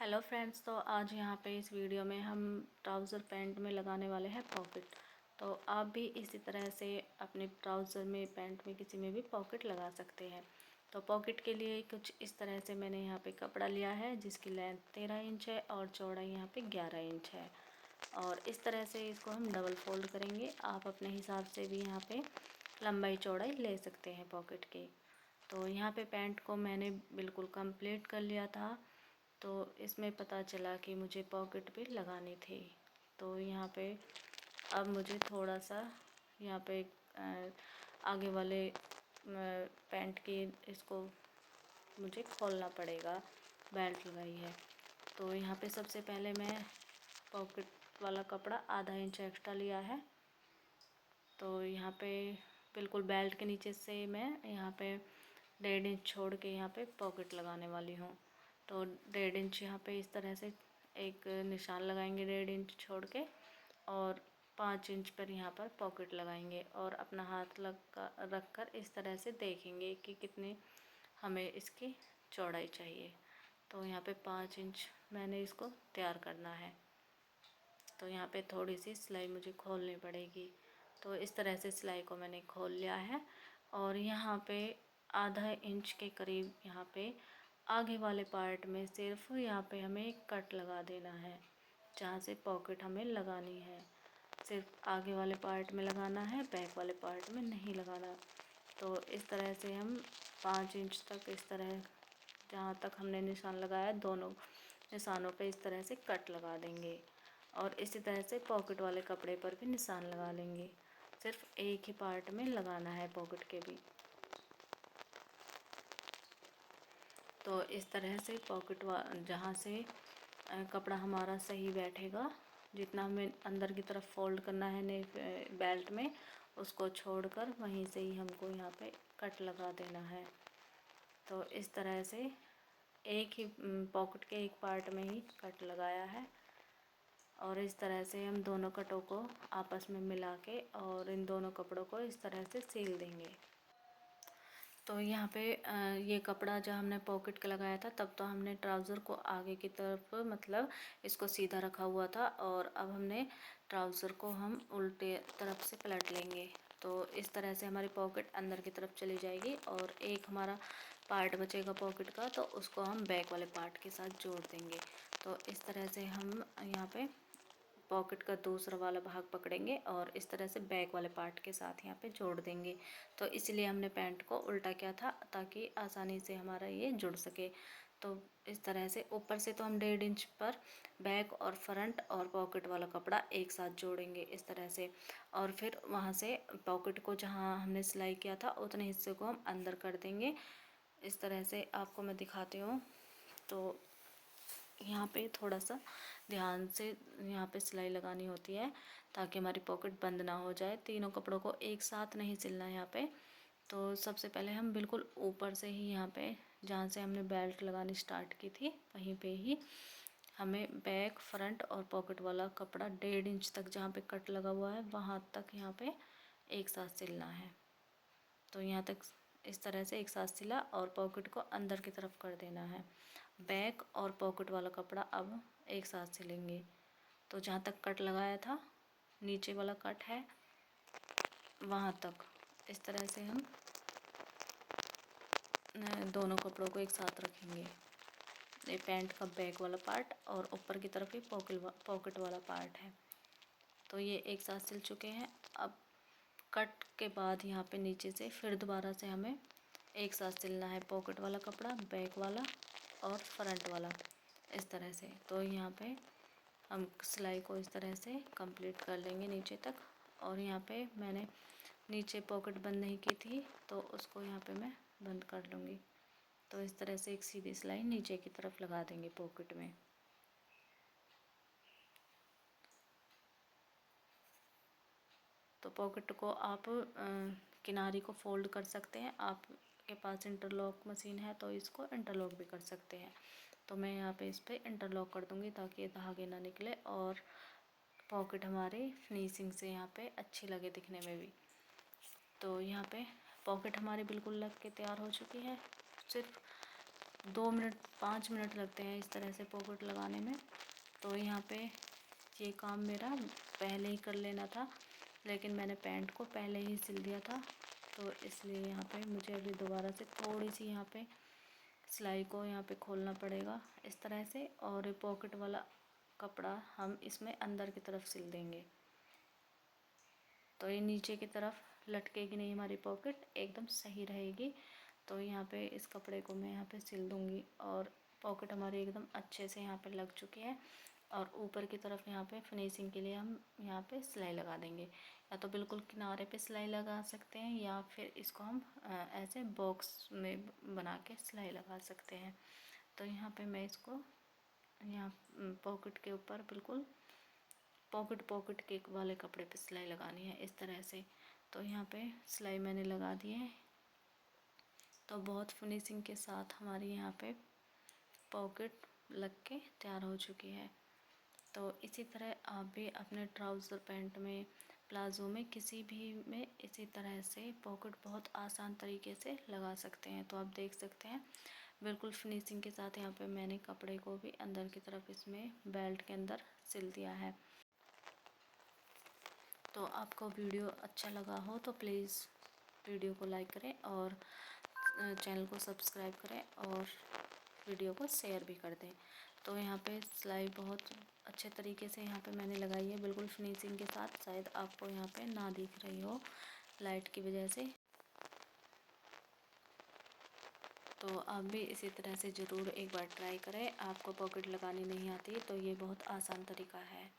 Hello friends, तो आज यहाँ पे इस वीडियो में हम ट्राउज़र पैंट में लगाने वाले हैं पॉकेट। तो आप भी इसी तरह से अपने ट्राउज़र में, पैंट में, किसी में भी पॉकेट लगा सकते हैं। तो पॉकेट के लिए कुछ इस तरह से मैंने यहाँ पे कपड़ा लिया है जिसकी लेंथ 13 इंच है और चौड़ाई यहाँ पे 11 इंच है। और इस तरह से इसको हम डबल फोल्ड करेंगे। आप अपने हिसाब से भी यहाँ पे लंबाई चौड़ाई ले सकते हैं पॉकेट की। तो यहाँ पे पैंट को मैंने बिल्कुल कंप्लीट कर लिया था। तो इसमें पता चला कि मुझे पॉकेट भी लगानी थी। तो यहाँ पे अब मुझे थोड़ा सा यहाँ पे आगे वाले पैंट की इसको मुझे खोलना पड़ेगा। बेल्ट लगाई है तो यहाँ पे सबसे पहले मैं पॉकेट वाला कपड़ा आधा इंच एक्स्ट्रा लिया है। तो यहाँ पे बिल्कुल बेल्ट के नीचे से मैं यहाँ पे 1.5 इंच छोड़ के यहाँ पे पॉकेट लगाने वाली हूँ। तो 1.5 इंच यहाँ पे इस तरह से एक निशान लगाएंगे 1.5 इंच छोड़ के, और 5 इंच पर यहाँ पर पॉकेट लगाएंगे और अपना हाथ रख कर इस तरह से देखेंगे कि कितनी हमें इसकी चौड़ाई चाहिए। तो यहाँ पे 5 इंच मैंने इसको तैयार करना है। तो यहाँ पे थोड़ी सी सिलाई मुझे खोलनी पड़ेगी। तो इस तरह से सिलाई को मैंने खोल लिया है और यहाँ पे आधा इंच के करीब यहाँ पे आगे वाले पार्ट में सिर्फ यहाँ पे हमें कट लगा देना है। जहाँ से पॉकेट हमें लगानी है सिर्फ आगे वाले पार्ट में लगाना है, बैक वाले पार्ट में नहीं लगाना। तो इस तरह से हम 5 इंच तक इस तरह जहाँ तक हमने निशान लगाया दोनों निशानों पे इस तरह से कट लगा देंगे और इसी तरह से पॉकेट वाले कपड़े पर भी निशान लगा लेंगे। सिर्फ एक ही पार्ट में लगाना है पॉकेट के भी। तो इस तरह से पॉकेट जहाँ से कपड़ा हमारा सही बैठेगा, जितना हमें अंदर की तरफ फोल्ड करना है ने बेल्ट में, उसको छोड़कर वहीं से ही हमको यहाँ पे कट लगा देना है। तो इस तरह से एक ही पॉकेट के एक पार्ट में ही कट लगाया है और इस तरह से हम दोनों कटों को आपस में मिला के और इन दोनों कपड़ों को इस तरह से सील देंगे। तो यहाँ पे ये कपड़ा जब हमने पॉकेट का लगाया था तब तो हमने ट्राउज़र को आगे की तरफ, मतलब इसको सीधा रखा हुआ था, और अब हमने ट्राउज़र को हम उल्टे तरफ से पलट लेंगे। तो इस तरह से हमारी पॉकेट अंदर की तरफ चली जाएगी और एक हमारा पार्ट बचेगा पॉकेट का, तो उसको हम बैक वाले पार्ट के साथ जोड़ देंगे। तो इस तरह से हम यहाँ पे पॉकेट का दूसरा वाला भाग पकड़ेंगे और इस तरह से बैक वाले पार्ट के साथ यहाँ पे जोड़ देंगे। तो इसलिए हमने पैंट को उल्टा किया था ताकि आसानी से हमारा ये जुड़ सके। तो इस तरह से ऊपर से तो हम 1.5 इंच पर बैक और फ्रंट और पॉकेट वाला कपड़ा एक साथ जोड़ेंगे इस तरह से, और फिर वहाँ से पॉकेट को जहाँ हमने सिलाई किया था उतने हिस्से को हम अंदर कर देंगे। इस तरह से आपको मैं दिखाती हूँ। तो यहाँ पे थोड़ा सा ध्यान से यहाँ पे सिलाई लगानी होती है ताकि हमारी पॉकेट बंद ना हो जाए। तीनों कपड़ों को एक साथ नहीं सिलना है यहाँ पे। तो सबसे पहले हम बिल्कुल ऊपर से ही यहाँ पे जहाँ से हमने बेल्ट लगानी स्टार्ट की थी वहीं पे ही हमें बैक, फ्रंट और पॉकेट वाला कपड़ा 1.5 इंच तक जहाँ पे कट लगा हुआ है वहाँ तक यहाँ पे एक साथ सिलना है। तो यहाँ तक इस तरह से एक साथ सिला और पॉकेट को अंदर की तरफ कर देना है। बैक और पॉकेट वाला कपड़ा अब एक साथ सिलेंगे। तो जहाँ तक कट लगाया था, नीचे वाला कट है, वहाँ तक इस तरह से हम दोनों कपड़ों को एक साथ रखेंगे। ये पैंट का बैक वाला पार्ट और ऊपर की तरफ ही पॉकेट वाला पार्ट है। तो ये एक साथ सिल चुके हैं। अब कट के बाद यहाँ पे नीचे से फिर दोबारा से हमें एक साथ सिलना है पॉकेट वाला कपड़ा, बैक वाला और फ्रंट वाला इस तरह से। तो यहाँ पे हम सिलाई को इस तरह से कंप्लीट कर लेंगे नीचे तक। और यहाँ पे मैंने नीचे पॉकेट बंद नहीं की थी तो उसको यहाँ पे मैं बंद कर लूँगी। तो इस तरह से एक सीधी सिलाई नीचे की तरफ लगा देंगे पॉकेट में। तो पॉकेट को आप किनारी को फोल्ड कर सकते हैं। आपके पास इंटरलॉक मशीन है तो इसको इंटरलॉक भी कर सकते हैं। तो मैं यहाँ पे इस पर इंटरलॉक कर दूँगी ताकि ये धागे ना निकले और पॉकेट हमारी फिनिशिंग से यहाँ पे अच्छी लगे दिखने में भी। तो यहाँ पे पॉकेट हमारी बिल्कुल लग के तैयार हो चुकी है। सिर्फ 2 मिनट 5 मिनट लगते हैं इस तरह से पॉकेट लगाने में। तो यहाँ पे ये काम मेरा पहले ही कर लेना था, लेकिन मैंने पैंट को पहले ही सिल दिया था, तो इसलिए यहाँ पे मुझे अभी दोबारा से थोड़ी सी यहाँ पे सिलाई को यहाँ पे खोलना पड़ेगा इस तरह से, और पॉकेट वाला कपड़ा हम इसमें अंदर की तरफ सिल देंगे। तो ये नीचे की तरफ लटकेगी नहीं, हमारी पॉकेट एकदम सही रहेगी। तो यहाँ पे इस कपड़े को मैं यहाँ पे सिल दूँगी, और पॉकेट हमारी एकदम अच्छे से यहाँ पे लग चुकी है। और ऊपर की तरफ यहाँ पे फिनिशिंग के लिए हम यहाँ पे सिलाई लगा देंगे, या तो बिल्कुल किनारे पे सिलाई लगा सकते हैं, या फिर इसको हम ऐसे बॉक्स में बना के सिलाई लगा सकते हैं। तो यहाँ पे मैं इसको यहाँ पॉकेट के ऊपर बिल्कुल पॉकेट के वाले कपड़े पे सिलाई लगानी है इस तरह से। तो यहाँ पे सिलाई मैंने लगा दी है। तो बहुत फिनिशिंग के साथ हमारी यहाँ पे पॉकेट लग के तैयार हो चुकी है। तो इसी तरह आप भी अपने ट्राउज़र पैंट में, प्लाज़ो में, किसी भी में इसी तरह से पॉकेट बहुत आसान तरीके से लगा सकते हैं। तो आप देख सकते हैं बिल्कुल फिनिशिंग के साथ यहाँ पे मैंने कपड़े को भी अंदर की तरफ इसमें बेल्ट के अंदर सिल दिया है। तो आपको वीडियो अच्छा लगा हो तो प्लीज़ वीडियो को लाइक करें, और चैनल को सब्सक्राइब करें, और वीडियो को शेयर भी कर दें। तो यहाँ पे सिलाई बहुत अच्छे तरीके से यहाँ पे मैंने लगाई है, बिल्कुल फिनिशिंग के साथ। शायद आपको यहाँ पे ना दिख रही हो लाइट की वजह से। तो आप भी इसी तरह से ज़रूर एक बार ट्राई करें। आपको पॉकेट लगानी नहीं आती तो ये बहुत आसान तरीका है।